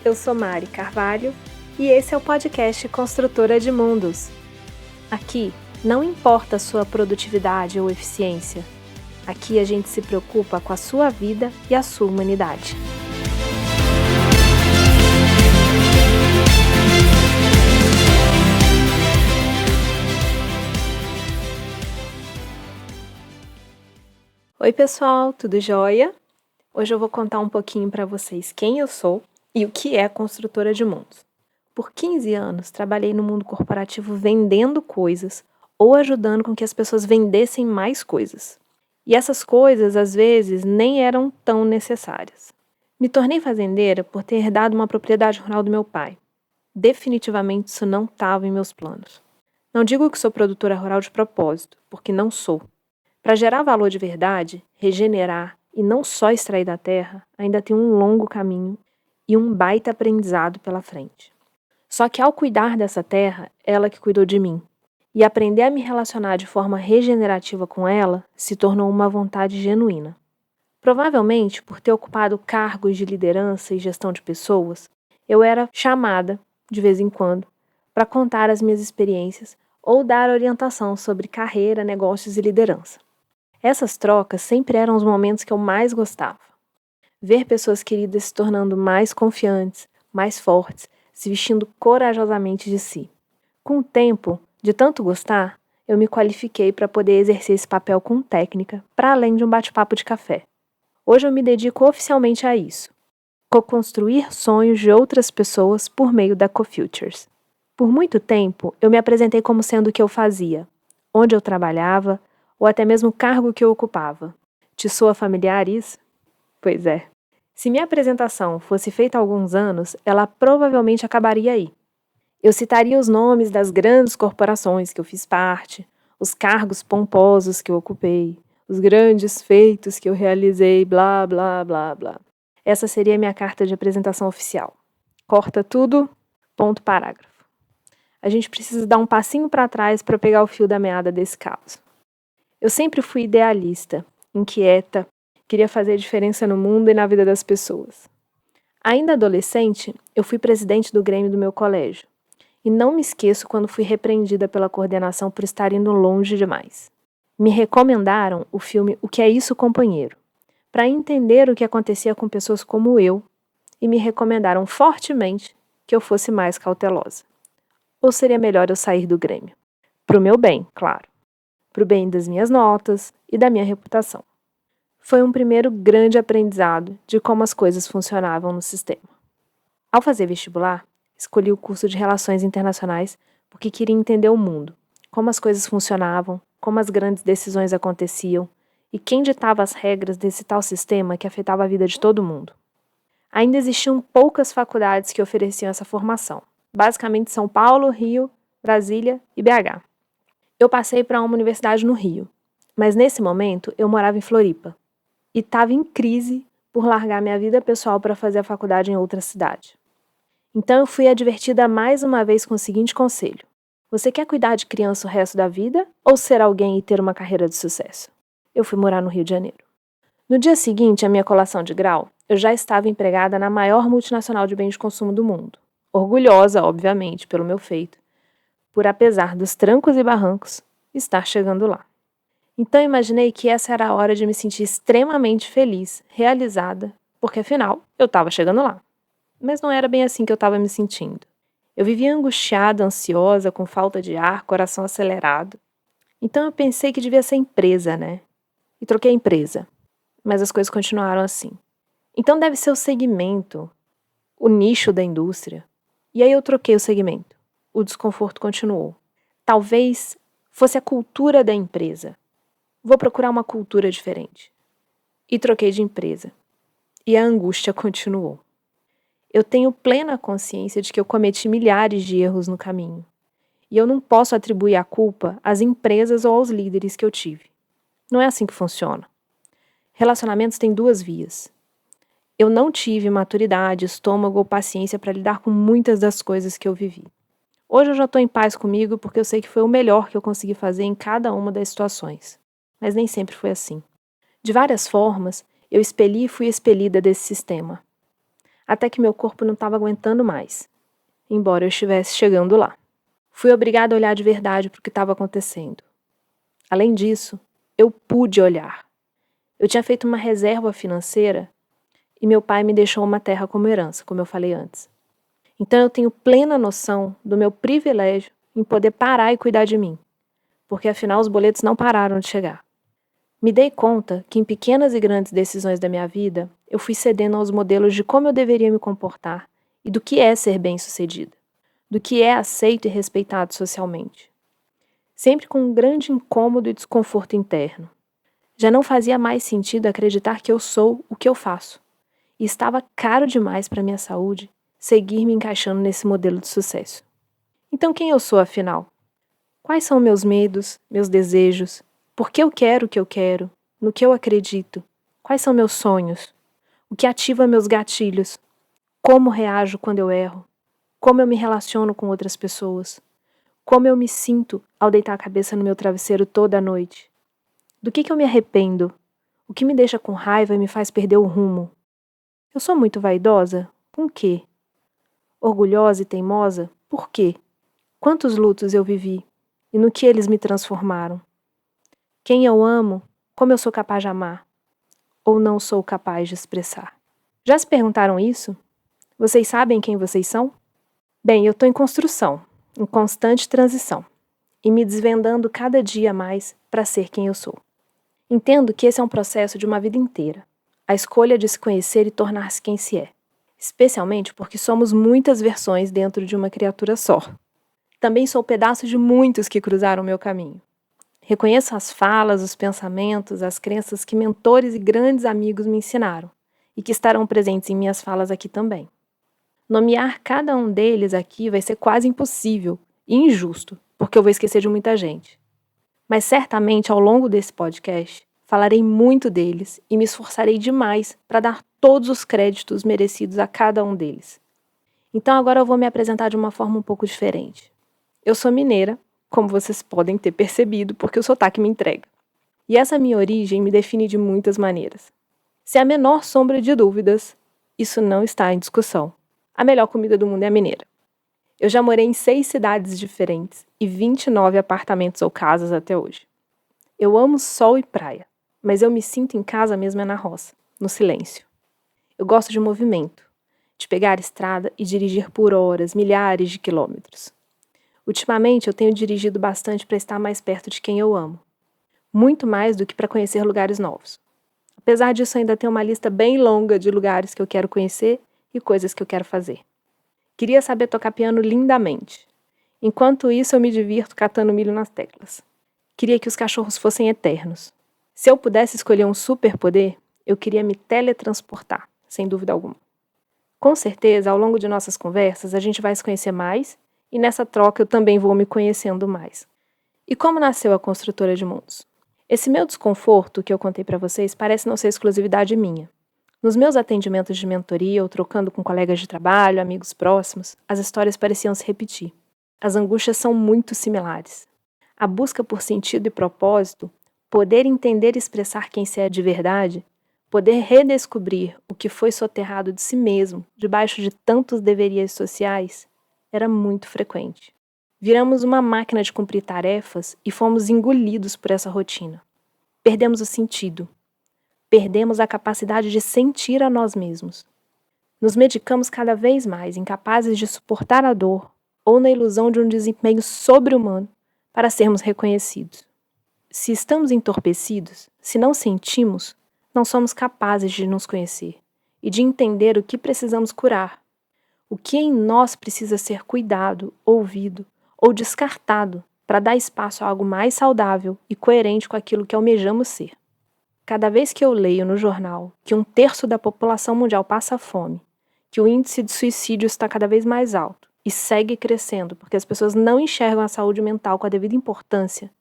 Eu sou Mari Carvalho e esse é o podcast Construtora de Mundos. Aqui não importa a sua produtividade ou eficiência. Aqui a gente se preocupa com a sua vida e a sua humanidade. Oi pessoal, tudo jóia? Hoje eu vou contar um pouquinho para vocês quem eu sou e o que é Construtora de Mundos. Por 15 anos trabalhei no mundo corporativo vendendo coisas ou ajudando com que as pessoas vendessem mais coisas. E essas coisas, às vezes, nem eram tão necessárias. Me tornei fazendeira por ter herdado uma propriedade rural do meu pai. Definitivamente isso não estava em meus planos. Não digo que sou produtora rural de propósito, porque não sou. Para gerar valor de verdade, regenerar e não só extrair da terra, ainda tem um longo caminho e um baita aprendizado pela frente. Só que ao cuidar dessa terra, ela que cuidou de mim. E aprender a me relacionar de forma regenerativa com ela se tornou uma vontade genuína. Provavelmente, por ter ocupado cargos de liderança e gestão de pessoas, eu era chamada, de vez em quando, para contar as minhas experiências ou dar orientação sobre carreira, negócios e liderança. Essas trocas sempre eram os momentos que eu mais gostava. Ver pessoas queridas se tornando mais confiantes, mais fortes, se vestindo corajosamente de si. Com o tempo, de tanto gostar, eu me qualifiquei para poder exercer esse papel com técnica, para além de um bate-papo de café. Hoje eu me dedico oficialmente a isso. Co-construir sonhos de outras pessoas por meio da Co-Futures. Por muito tempo, eu me apresentei como sendo o que eu fazia, onde eu trabalhava, ou até mesmo o cargo que eu ocupava. Te soa familiar isso? Pois é. Se minha apresentação fosse feita há alguns anos, ela provavelmente acabaria aí. Eu citaria os nomes das grandes corporações que eu fiz parte, os cargos pomposos que eu ocupei, os grandes feitos que eu realizei, blá, blá, blá, blá. Essa seria a minha carta de apresentação oficial. Corta tudo, ponto parágrafo. A gente precisa dar um passinho para trás para pegar o fio da meada desse caos. Eu sempre fui idealista, inquieta, queria fazer diferença no mundo e na vida das pessoas. Ainda adolescente, eu fui presidente do Grêmio do meu colégio. E não me esqueço quando fui repreendida pela coordenação por estar indo longe demais. Me recomendaram o filme O Que É Isso, Companheiro, para entender o que acontecia com pessoas como eu, e me recomendaram fortemente que eu fosse mais cautelosa. Ou seria melhor eu sair do Grêmio? Pro meu bem, claro. Pro bem das minhas notas e da minha reputação. Foi um primeiro grande aprendizado de como as coisas funcionavam no sistema. Ao fazer vestibular, escolhi o curso de Relações Internacionais porque queria entender o mundo, como as coisas funcionavam, como as grandes decisões aconteciam e quem ditava as regras desse tal sistema que afetava a vida de todo mundo. Ainda existiam poucas faculdades que ofereciam essa formação, basicamente São Paulo, Rio, Brasília e BH. Eu passei para uma universidade no Rio, mas nesse momento eu morava em Floripa e estava em crise por largar minha vida pessoal para fazer a faculdade em outra cidade. Então eu fui advertida mais uma vez com o seguinte conselho: você quer cuidar de criança o resto da vida ou ser alguém e ter uma carreira de sucesso? Eu fui morar no Rio de Janeiro. No dia seguinte à minha colação de grau, eu já estava empregada na maior multinacional de bens de consumo do mundo. Orgulhosa, obviamente, pelo meu feito, por apesar dos trancos e barrancos, estar chegando lá. Então imaginei que essa era a hora de me sentir extremamente feliz, realizada, porque afinal eu estava chegando lá. Mas não era bem assim que eu estava me sentindo. Eu vivia angustiada, ansiosa, com falta de ar, coração acelerado. Então eu pensei que devia ser empresa, né? E troquei a empresa. Mas as coisas continuaram assim. Então deve ser o segmento, o nicho da indústria. E aí eu troquei o segmento. O desconforto continuou. Talvez fosse a cultura da empresa. Vou procurar uma cultura diferente. E troquei de empresa. E a angústia continuou. Eu tenho plena consciência de que eu cometi milhares de erros no caminho. E eu não posso atribuir a culpa às empresas ou aos líderes que eu tive. Não é assim que funciona. Relacionamentos têm duas vias. Eu não tive maturidade, estômago ou paciência para lidar com muitas das coisas que eu vivi. Hoje eu já estou em paz comigo porque eu sei que foi o melhor que eu consegui fazer em cada uma das situações. Mas nem sempre foi assim. De várias formas, eu expeli e fui expelida desse sistema. até que meu corpo não estava aguentando mais, embora eu estivesse chegando lá. Fui obrigada a olhar de verdade para o que estava acontecendo. Além disso, eu pude olhar. Eu tinha feito uma reserva financeira e meu pai me deixou uma terra como herança, como eu falei antes. Então eu tenho plena noção do meu privilégio em poder parar e cuidar de mim, porque afinal os boletos não pararam de chegar. Me dei conta que em pequenas e grandes decisões da minha vida, eu fui cedendo aos modelos de como eu deveria me comportar e do que é ser bem-sucedida, do que é aceito e respeitado socialmente. Sempre com um grande incômodo e desconforto interno. Já não fazia mais sentido acreditar que eu sou o que eu faço, e estava caro demais para minha saúde seguir me encaixando nesse modelo de sucesso. Então quem eu sou, afinal? Quais são meus medos, meus desejos? Por que eu quero o que eu quero? No que eu acredito? Quais são meus sonhos? O que ativa meus gatilhos? Como reajo quando eu erro? Como eu me relaciono com outras pessoas? Como eu me sinto ao deitar a cabeça no meu travesseiro toda a noite? Do que eu me arrependo? O que me deixa com raiva e me faz perder o rumo? Eu sou muito vaidosa? Com o quê? Orgulhosa e teimosa? Por quê? Quantos lutos eu vivi? E no que eles me transformaram? Quem eu amo? Como eu sou capaz de amar? Ou não sou capaz de expressar? Já se perguntaram isso? Vocês sabem quem vocês são? Bem, eu estou em construção, em constante transição, e me desvendando cada dia mais para ser quem eu sou. Entendo que esse é um processo de uma vida inteira, a escolha de se conhecer e tornar-se quem se é, especialmente porque somos muitas versões dentro de uma criatura só. Também sou pedaço de muitos que cruzaram meu caminho. Reconheço as falas, os pensamentos, as crenças que mentores e grandes amigos me ensinaram, e que estarão presentes em minhas falas aqui também. Nomear cada um deles aqui vai ser quase impossível e injusto, porque eu vou esquecer de muita gente. Mas certamente ao longo desse podcast falarei muito deles e me esforçarei demais para dar todos os créditos merecidos a cada um deles. Então agora eu vou me apresentar de uma forma um pouco diferente. Eu sou mineira, como vocês podem ter percebido, porque o sotaque me entrega. E essa minha origem me define de muitas maneiras. Sem a menor sombra de dúvidas, isso não está em discussão. A melhor comida do mundo é a mineira. Eu já morei em 6 cidades diferentes e 29 apartamentos ou casas até hoje. Eu amo sol e praia, mas eu me sinto em casa mesmo é na roça, no silêncio. Eu gosto de movimento, de pegar a estrada e dirigir por horas, milhares de quilômetros. Ultimamente eu tenho dirigido bastante para estar mais perto de quem eu amo. Muito mais do que para conhecer lugares novos. Apesar disso, ainda tenho uma lista bem longa de lugares que eu quero conhecer e coisas que eu quero fazer. Queria saber tocar piano lindamente. Enquanto isso, eu me divirto catando milho nas teclas. Queria que os cachorros fossem eternos. Se eu pudesse escolher um superpoder, eu queria me teletransportar, sem dúvida alguma. Com certeza, ao longo de nossas conversas, a gente vai se conhecer mais e nessa troca eu também vou me conhecendo mais. E como nasceu a Construtora de Mundos? Esse meu desconforto que eu contei para vocês parece não ser exclusividade minha. Nos meus atendimentos de mentoria ou trocando com colegas de trabalho, amigos próximos, as histórias pareciam se repetir. As angústias são muito similares. A busca por sentido e propósito, poder entender e expressar quem se é de verdade, poder redescobrir o que foi soterrado de si mesmo, debaixo de tantos deverias sociais, era muito frequente. Viramos uma máquina de cumprir tarefas e fomos engolidos por essa rotina. Perdemos o sentido. Perdemos a capacidade de sentir a nós mesmos. Nos medicamos cada vez mais, incapazes de suportar a dor ou na ilusão de um desempenho sobre-humano para sermos reconhecidos. Se estamos entorpecidos, se não sentimos, não somos capazes de nos conhecer e de entender o que precisamos curar, o que em nós precisa ser cuidado, ouvido ou descartado para dar espaço a algo mais saudável e coerente com aquilo que almejamos ser. Cada vez que eu leio no jornal que 1/3 da população mundial passa fome, que o índice de suicídio está cada vez mais alto e segue crescendo porque as pessoas não enxergam a saúde mental com a devida importância,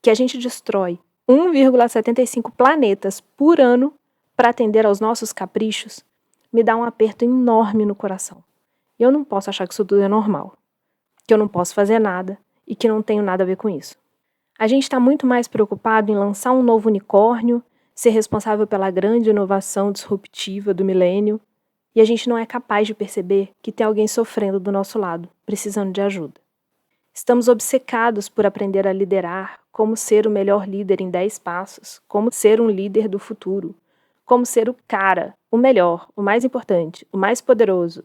que a gente destrói 1,75 planetas por ano para atender aos nossos caprichos, me dá um aperto enorme no coração. E eu não posso achar que isso tudo é normal, que eu não posso fazer nada e que não tenho nada a ver com isso. A gente está muito mais preocupado em lançar um novo unicórnio, ser responsável pela grande inovação disruptiva do milênio, e a gente não é capaz de perceber que tem alguém sofrendo do nosso lado, precisando de ajuda. Estamos obcecados por aprender a liderar, como ser o melhor líder em 10 passos, como ser um líder do futuro, como ser o cara, o melhor, o mais importante, o mais poderoso.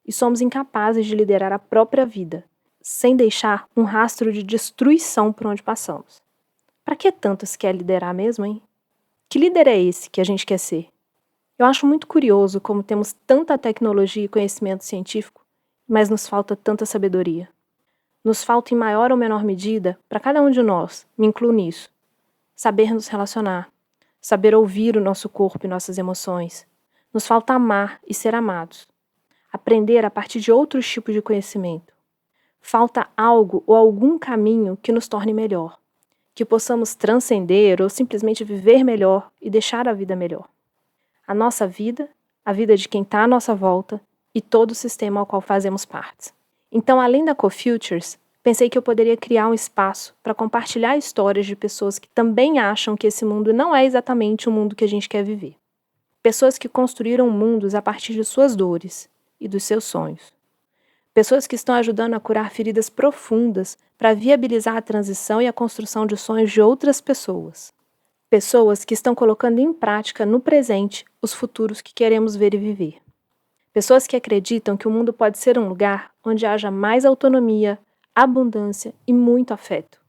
E somos incapazes de liderar a própria vida, sem deixar um rastro de destruição por onde passamos. Para que tanto se quer liderar mesmo, hein? Que líder é esse que a gente quer ser? Eu acho muito curioso como temos tanta tecnologia e conhecimento científico, mas nos falta tanta sabedoria. Nos falta em maior ou menor medida, para cada um de nós, me incluo nisso, saber nos relacionar, saber ouvir o nosso corpo e nossas emoções. Nos falta amar e ser amados. Aprender a partir de outros tipos de conhecimento. Falta algo ou algum caminho que nos torne melhor, que possamos transcender ou simplesmente viver melhor e deixar a vida melhor. A nossa vida, a vida de quem está à nossa volta e todo o sistema ao qual fazemos parte. Então, além da CoFutures, pensei que eu poderia criar um espaço para compartilhar histórias de pessoas que também acham que esse mundo não é exatamente o mundo que a gente quer viver. Pessoas que construíram mundos a partir de suas dores e dos seus sonhos. Pessoas que estão ajudando a curar feridas profundas para viabilizar a transição e a construção de sonhos de outras pessoas. Pessoas que estão colocando em prática no presente os futuros que queremos ver e viver. Pessoas que acreditam que o mundo pode ser um lugar onde haja mais autonomia, abundância e muito afeto.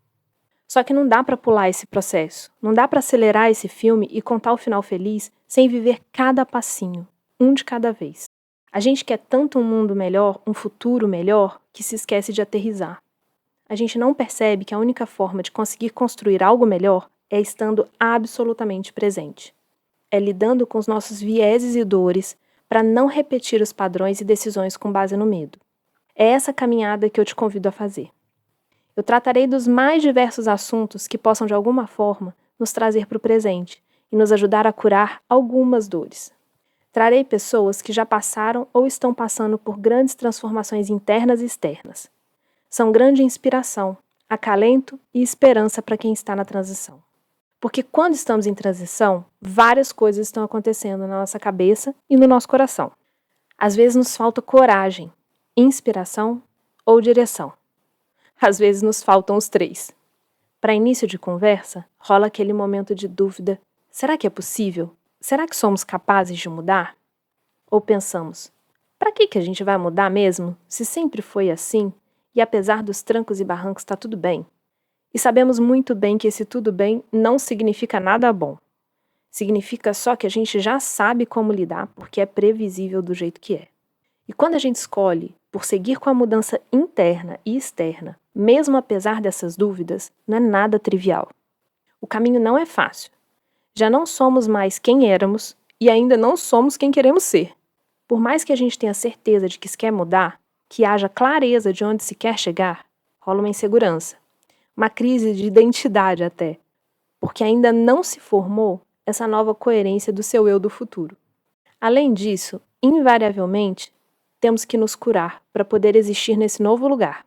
Só que não dá para pular esse processo, não dá para acelerar esse filme e contar o final feliz sem viver cada passinho, um de cada vez. A gente quer tanto um mundo melhor, um futuro melhor, que se esquece de aterrissar. A gente não percebe que a única forma de conseguir construir algo melhor é estando absolutamente presente. É lidando com os nossos vieses e dores para não repetir os padrões e decisões com base no medo. É essa caminhada que eu te convido a fazer. Eu tratarei dos mais diversos assuntos que possam, de alguma forma, nos trazer para o presente e nos ajudar a curar algumas dores. Trarei pessoas que já passaram ou estão passando por grandes transformações internas e externas. São grande inspiração, acalento e esperança para quem está na transição. Porque quando estamos em transição, várias coisas estão acontecendo na nossa cabeça e no nosso coração. Às vezes nos falta coragem, inspiração ou direção. Às vezes nos faltam os três. Para início de conversa, rola aquele momento de dúvida: será que é possível? Será que somos capazes de mudar? Ou pensamos: para que a gente vai mudar mesmo, se sempre foi assim e apesar dos trancos e barrancos está tudo bem? E sabemos muito bem que esse tudo bem não significa nada bom. Significa só que a gente já sabe como lidar porque é previsível do jeito que é. E quando a gente escolhe por seguir com a mudança interna e externa, mesmo apesar dessas dúvidas, não é nada trivial. O caminho não é fácil. Já não somos mais quem éramos e ainda não somos quem queremos ser. Por mais que a gente tenha certeza de que se quer mudar, que haja clareza de onde se quer chegar, rola uma insegurança. Uma crise de identidade até, porque ainda não se formou essa nova coerência do seu eu do futuro. Além disso, invariavelmente, temos que nos curar para poder existir nesse novo lugar.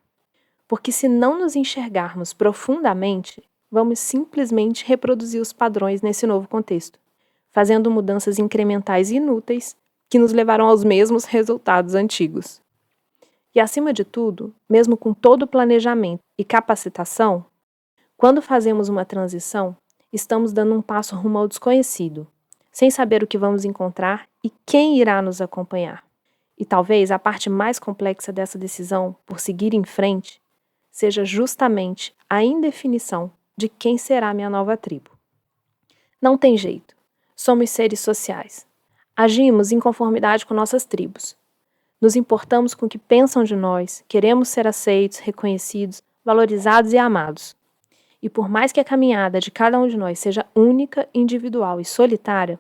Porque se não nos enxergarmos profundamente, vamos simplesmente reproduzir os padrões nesse novo contexto, fazendo mudanças incrementais inúteis que nos levarão aos mesmos resultados antigos. E acima de tudo, mesmo com todo o planejamento e capacitação, quando fazemos uma transição, estamos dando um passo rumo ao desconhecido, sem saber o que vamos encontrar e quem irá nos acompanhar. E talvez a parte mais complexa dessa decisão por seguir em frente seja justamente a indefinição de quem será minha nova tribo. Não tem jeito. Somos seres sociais. Agimos em conformidade com nossas tribos. Nos importamos com o que pensam de nós, queremos ser aceitos, reconhecidos, valorizados e amados. E por mais que a caminhada de cada um de nós seja única, individual e solitária,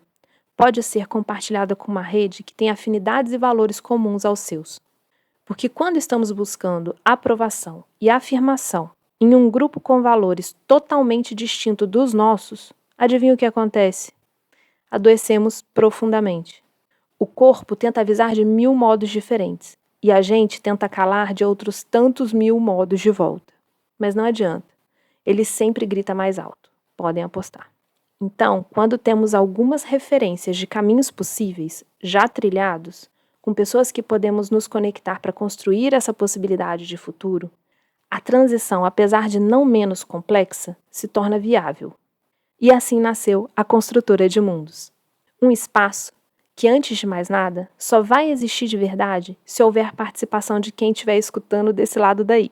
pode ser compartilhada com uma rede que tem afinidades e valores comuns aos seus. Porque quando estamos buscando aprovação e afirmação em um grupo com valores totalmente distintos dos nossos, adivinha o que acontece? Adoecemos profundamente. O corpo tenta avisar de 1000 modos diferentes, e a gente tenta calar de outros tantos 1000 modos de volta. Mas não adianta, ele sempre grita mais alto, podem apostar. Então, quando temos algumas referências de caminhos possíveis, já trilhados, com pessoas que podemos nos conectar para construir essa possibilidade de futuro, a transição, apesar de não menos complexa, se torna viável. E assim nasceu a Construtora de Mundos. Um espaço que, antes de mais nada, só vai existir de verdade se houver participação de quem estiver escutando desse lado daí.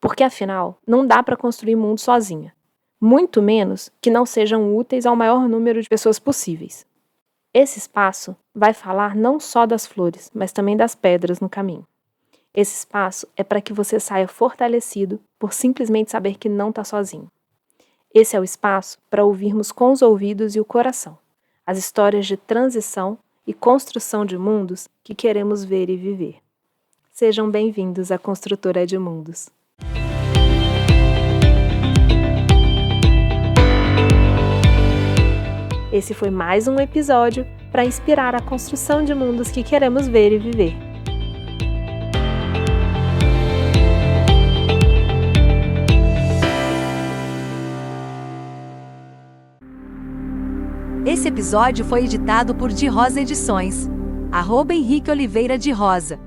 Porque, afinal, não dá para construir mundo sozinha. Muito menos que não sejam úteis ao maior número de pessoas possíveis. Esse espaço vai falar não só das flores, mas também das pedras no caminho. Esse espaço é para que você saia fortalecido por simplesmente saber que não está sozinho. Esse é o espaço para ouvirmos com os ouvidos e o coração as histórias de transição e construção de mundos que queremos ver e viver. Sejam bem-vindos à Construtora de Mundos. Esse foi mais um episódio para inspirar a construção de mundos que queremos ver e viver. Esse episódio foi editado por De Rosa Edições. @Henrique Oliveira de Rosa.